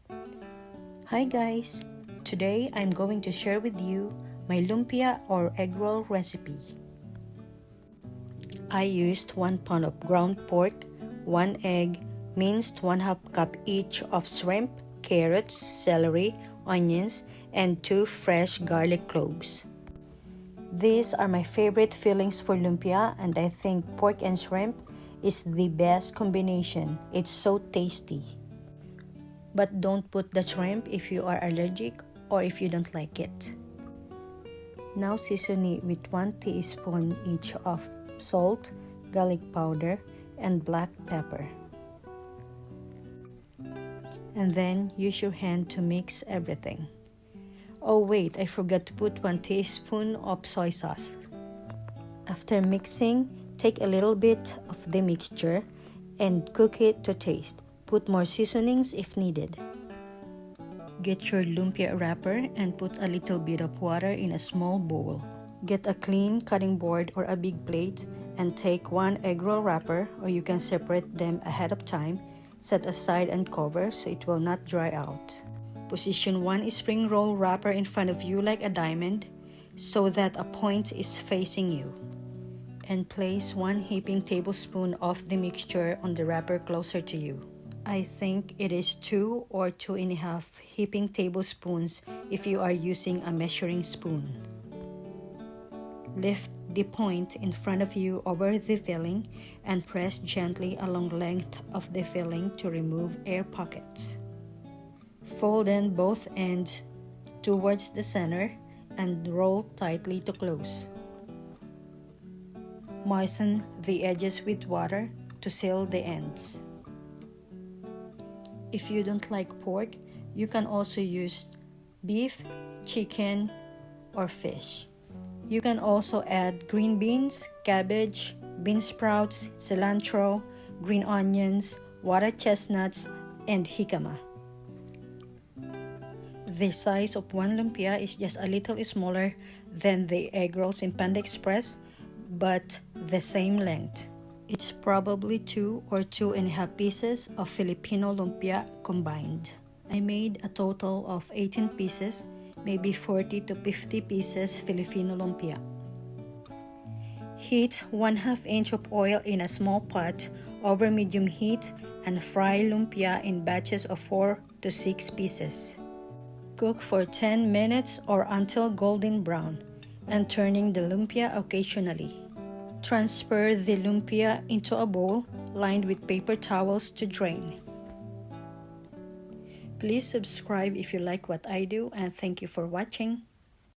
Hi guys! Today I'm going to share with you my lumpia or egg roll recipe. I used 1 pound of ground pork, 1 egg, minced 1/2 cup each of shrimp, carrots, celery, onions, and 2 fresh garlic cloves. These are my favorite fillings for lumpia, and I think pork and shrimp is the best combination. It's so tasty. But don't put the shrimp if you are allergic or if you don't like it. Now season it with 1 teaspoon each of salt, garlic powder, and black pepper. And then use your hand to mix everything. Oh wait, I forgot to put 1 teaspoon of soy sauce. After mixing, take a little bit of the mixture and cook it to taste. Put more seasonings if needed. Get your lumpia wrapper and put a little bit of water in a small bowl. Get a clean cutting board or a big plate and take 1 egg roll wrapper, or you can separate them ahead of time. Set aside and cover so it will not dry out. Position 1 spring roll wrapper in front of you like a diamond so that a point is facing you. And place 1 heaping tablespoon of the mixture on the wrapper closer to you. I think it is 2 or 2.5 heaping tablespoons if you are using a measuring spoon. Lift the point in front of you over the filling and press gently along the length of the filling to remove air pockets. Fold in both ends towards the center and roll tightly to close. Moisten the edges with water to seal the ends. If you don't like pork, you can also use beef, chicken, or fish. You can also add green beans, cabbage, bean sprouts, cilantro, green onions, water chestnuts, and jicama. The size of 1 lumpia is just a little smaller than the egg rolls in Panda Express, but the same length. It's probably 2 or 2.5 pieces of Filipino lumpia combined. I made a total of 18 pieces, maybe 40 to 50 pieces Filipino lumpia. Heat 1/2 inch of oil in a small pot over medium heat and fry lumpia in batches of 4 to 6 pieces. Cook for 10 minutes or until golden brown, and turning the lumpia occasionally. Transfer the lumpia into a bowl lined with paper towels to drain. Please subscribe if you like what I do, and thank you for watching.